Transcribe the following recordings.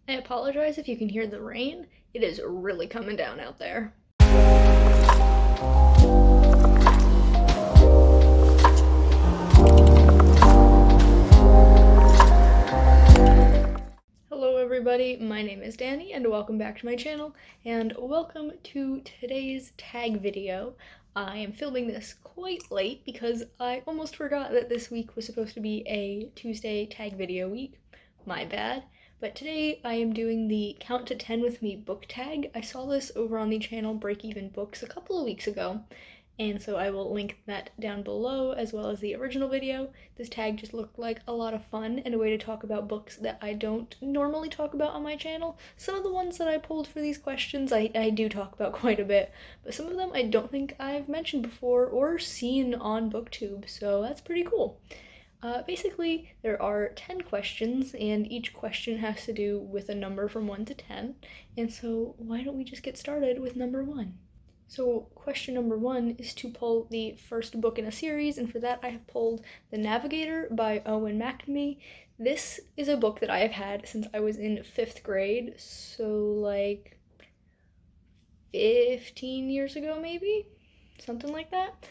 I apologize if you can hear the rain. It is really coming down out there. Hello everybody, my name is Danny and welcome back to my channel and welcome to today's tag video. I am filming this quite late because I almost forgot that this week was supposed to be a Tuesday tag video week. My bad. But today I am doing the Count to 10 with Me book tag. I saw this over on the channel Break Even Books a couple of weeks ago, and so I will link that down below as well as the original video. This tag just looked like a lot of fun and a way to talk about books that I don't normally talk about on my channel. Some of the ones that I pulled for these questions I do talk about quite a bit, but some of them I don't think I've mentioned before or seen on BookTube, so that's pretty cool. Basically, there are 10 questions, and each question has to do with a number from 1 to 10, and so why don't we just get started with number 1? So question number 1 is to pull the first book in a series, and for that I have pulled The Navigator by Owen McNamee. This is a book that I have had since I was in 5th grade, so like 15 years ago maybe? Something like that.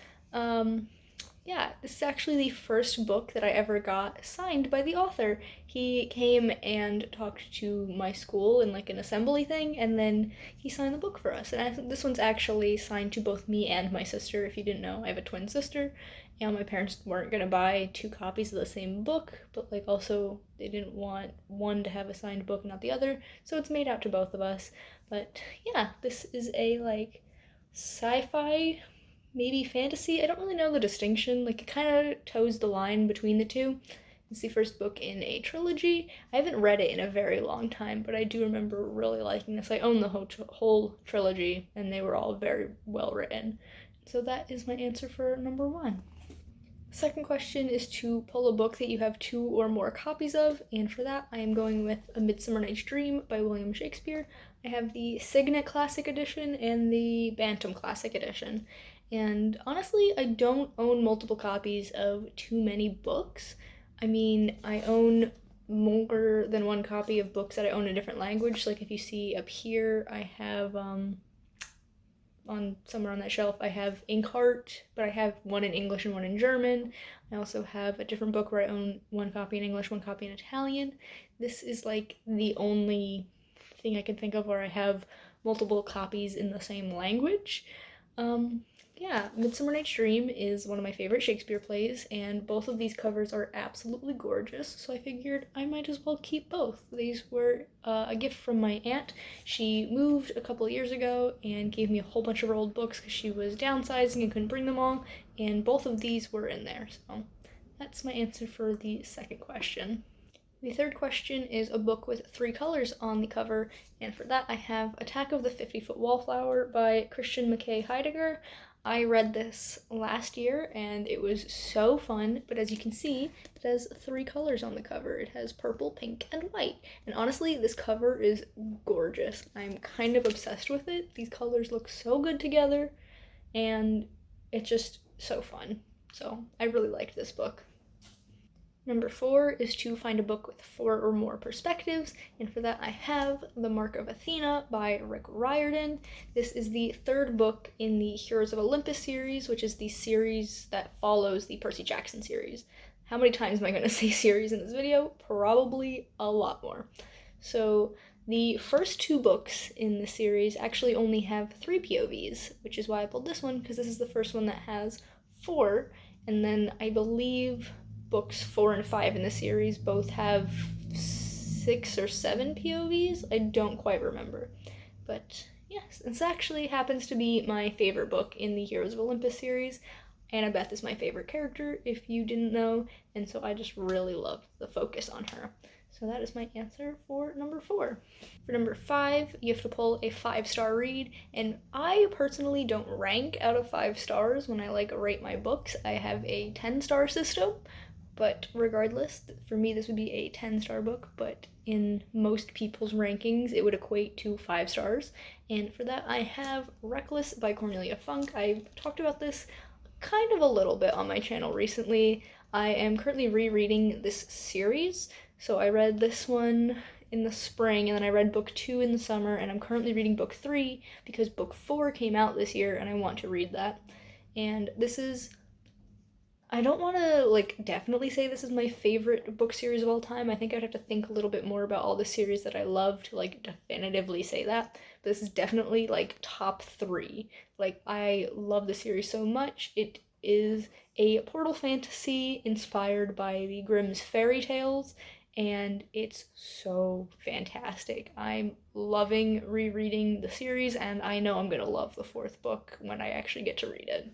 Yeah, this is actually the first book that I ever got signed by the author. He came and talked to my school in like an assembly thing, and then he signed the book for us. And this one's actually signed to both me and my sister. If you didn't know, I have a twin sister, and my parents weren't gonna buy 2 copies of the same book, but like also they didn't want one to have a signed book and not the other, so it's made out to both of us. But yeah, this is a like sci-fi, maybe fantasy. I don't really know the distinction. Like, it kind of toes the line between the two. It's the first book in a trilogy. I haven't read it in a very long time, but I do remember really liking this. I own the whole trilogy, and they were all very well written. So that is my answer for number 1. Second question is to pull a book that you have 2 or more copies of, and for that I am going with A Midsummer Night's Dream by William Shakespeare. I have the Signet Classic Edition and the Bantam Classic Edition. And honestly, I don't own multiple copies of too many books. I mean, I own more than one copy of books that I own in a different language. Like if you see up here, I have on somewhere on that shelf, I have Inkheart, but I have one in English and one in German. I also have a different book where I own one copy in English, one copy in Italian. This is like the only thing I can think of where I have multiple copies in the same language. Yeah, Midsummer Night's Dream is one of my favorite Shakespeare plays, and both of these covers are absolutely gorgeous, so I figured I might as well keep both. These were a gift from my aunt. She moved a couple of years ago and gave me a whole bunch of her old books because she was downsizing and couldn't bring them all, and both of these were in there, so that's my answer for the second question. The third question is a book with 3 colors on the cover, and for that I have Attack of the 50-Foot Wallflower by Christian McKay Heidegger. I read this last year and it was so fun, but as you can see, it has 3 colors on the cover. It has purple, pink, and white. And honestly, this cover is gorgeous. I'm kind of obsessed with it. These colors look so good together, and it's just so fun. So I really liked this book. Number 4 is to find a book with 4 or more perspectives, and for that I have The Mark of Athena by Rick Riordan. This is the 3rd book in the Heroes of Olympus series, which is the series that follows the Percy Jackson series. How many times am I going to say series in this video? Probably a lot more. So the first 2 books in the series actually only have 3 POVs, which is why I pulled this one, because this is the first one that has 4, and then I believe books 4 and 5 in the series both have 6 or 7 POVs. I don't quite remember. But yes, this actually happens to be my favorite book in the Heroes of Olympus series. Annabeth is my favorite character, if you didn't know, and so I just really love the focus on her. So that is my answer for number 4. For number 5, you have to pull a 5-star read, and I personally don't rank out of 5 stars when I rate my books. I have a 10-star system. But regardless, for me this would be a 10-star book, but in most people's rankings it would equate to 5 stars. And for that I have Reckless by Cornelia Funk. I've talked about this kind of a little bit on my channel recently. I am currently rereading this series, so I read this one in the spring, and then I read book 2 in the summer, and I'm currently reading book 3 because book 4 came out this year and I want to read that. And this is, I don't want to like definitely say this is my favorite book series of all time. I think I'd have to think a little bit more about all the series that I love to like definitively say that. But this is definitely like top 3. Like I love the series so much. It is a portal fantasy inspired by the Grimm's fairy tales, and it's so fantastic. I'm loving rereading the series, and I know I'm gonna love the 4th book when I actually get to read it.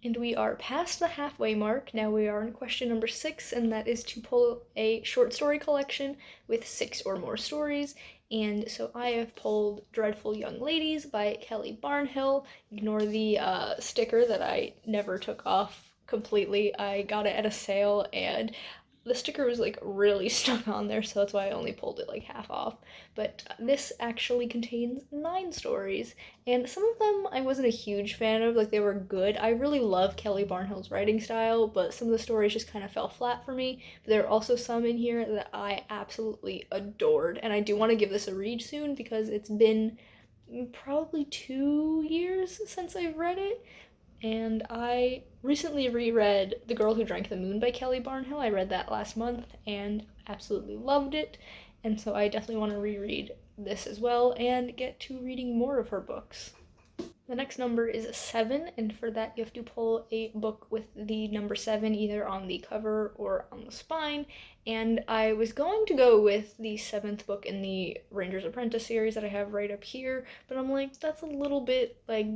And we are past the halfway mark. Now we are on question number 6, and that is to pull a short story collection with 6 or more stories. And so I have pulled Dreadful Young Ladies by Kelly Barnhill. Ignore the sticker that I never took off completely. I got it at a sale, and the sticker was like really stuck on there, so that's why I only pulled it like half off. But this actually contains 9 stories, and some of them I wasn't a huge fan of. Like, they were good. I really love Kelly Barnhill's writing style, but some of the stories just kind of fell flat for me. But there are also some in here that I absolutely adored, and I do want to give this a read soon because it's been probably 2 years since I've read it, and I recently reread The Girl Who Drank the Moon by Kelly Barnhill. I read that last month and absolutely loved it. And so I definitely want to reread this as well and get to reading more of her books. The next number is 7, and for that you have to pull a book with the number 7 either on the cover or on the spine. And I was going to go with the 7th book in the Ranger's Apprentice series that I have right up here, but I'm like, that's a little bit like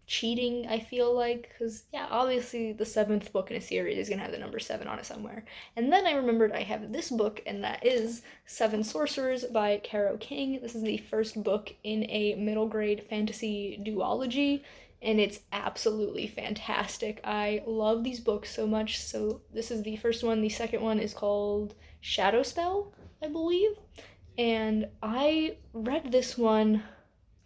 cheating, I feel like, because yeah, obviously the 7th book in a series is gonna have the number 7 on it somewhere. And then I remembered I have this book, and that is Seven Sorcerers by Caro King. This is the first book in a middle grade fantasy duology, and it's absolutely fantastic. I love these books so much. So this is the first one. The second one is called Shadow Spell, I believe. And I read this one,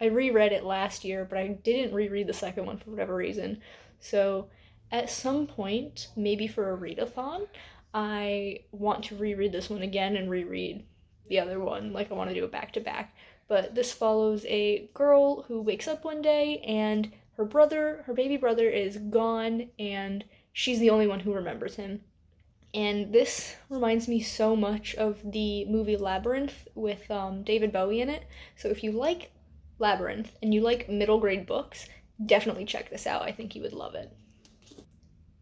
I reread it last year, but I didn't reread the second one for whatever reason. So at some point, maybe for a readathon, I want to reread this one again and reread the other one. Like, I want to do it back to back. But this follows a girl who wakes up one day and her baby brother, is gone, and she's the only one who remembers him. And this reminds me so much of the movie Labyrinth with David Bowie in it. So if you like Labyrinth and you like middle grade books, definitely check this out. I think you would love it.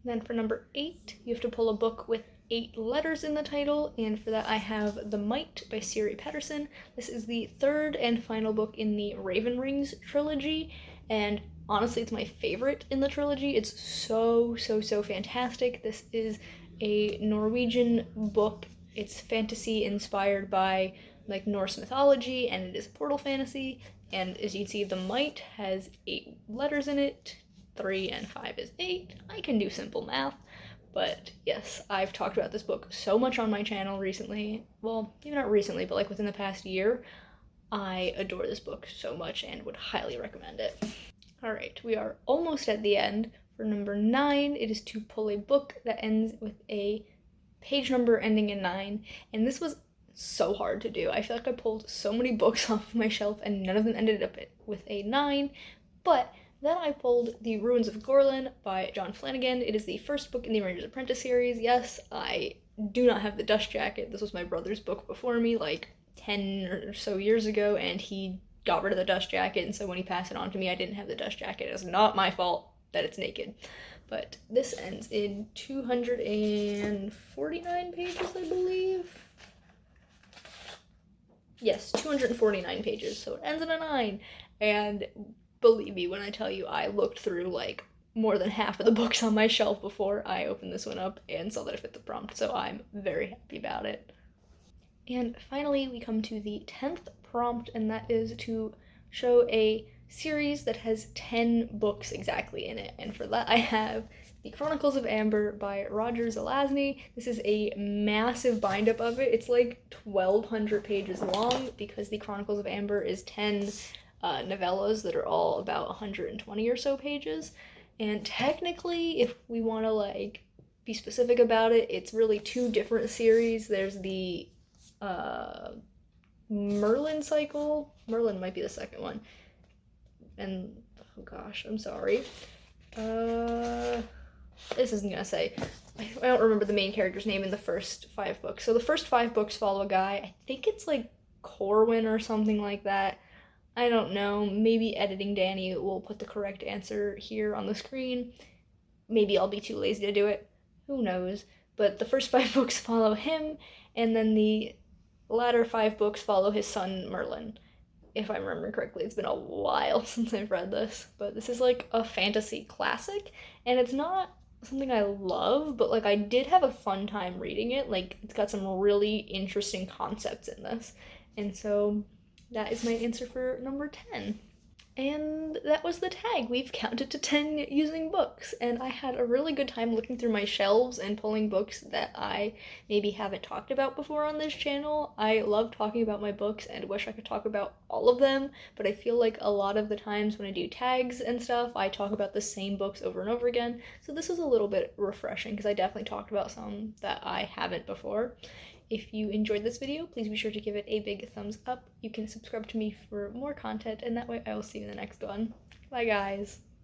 Then for number 8, you have to pull a book with 8 letters in the title, and for that I have The Mite by Siri Petterson. This is the 3rd and final book in the Raven Rings trilogy, and honestly it's my favorite in the trilogy. It's so fantastic. This is a Norwegian book. It's fantasy inspired by like Norse mythology, and it is a portal fantasy, and as you can see, The Mite has 8 letters in it. 3 and 5 is 8. I can do simple math. But yes, I've talked about this book so much on my channel recently. Well, maybe not recently, but like within the past year. I adore this book so much and would highly recommend it. Alright, we are almost at the end. For number 9, it is to pull a book that ends with a page number ending in 9. And this was so hard to do. I feel like I pulled so many books off of my shelf and none of them ended up with a 9. But then I pulled The Ruins of Gorlin by John Flanagan. It is the first book in the Ranger's Apprentice series. Yes, I do not have the dust jacket. This was my brother's book before me, like 10 or so years ago, and he got rid of the dust jacket, and so when he passed it on to me, I didn't have the dust jacket. It's not my fault that it's naked. But this ends in 249 pages, I believe. Yes, 249 pages, so it ends in a 9. And believe me when I tell you, I looked through like more than half of the books on my shelf before I opened this one up and saw that it fit the prompt, so I'm very happy about it. And finally, we come to the 10th prompt, and that is to show a series that has 10 books exactly in it. And for that, I have The Chronicles of Amber by Roger Zelazny. This is a massive bind-up of it. It's like 1,200 pages long because The Chronicles of Amber is 10 novellas that are all about 120 or so pages. And technically, if we want to like be specific about it, it's really 2 different series. There's the Merlin cycle. Merlin might be the second one. And, oh gosh, I'm sorry. This isn't gonna say. I don't remember the main character's name in the first 5 books. So the first 5 books follow a guy. I think it's like Corwin or something like that. I don't know. Maybe editing Danny will put the correct answer here on the screen. Maybe I'll be too lazy to do it. Who knows? But the first 5 books follow him, and then the latter 5 books follow his son Merlin. If I remember correctly, it's been a while since I've read this, but this is like a fantasy classic, and it's not something I love, but like I did have a fun time reading it. Like it's got some really interesting concepts in this, and so that is my answer for number 10. And that was the tag. We've counted to 10 using books, and I had a really good time looking through my shelves and pulling books that I maybe haven't talked about before on this channel. I love talking about my books and wish I could talk about all of them, but I feel like a lot of the times when I do tags and stuff, I talk about the same books over and over again, so this was a little bit refreshing because I definitely talked about some that I haven't before. If you enjoyed this video, please be sure to give it a big thumbs up. You can subscribe to me for more content, and that way I will see you in the next one. Bye, guys!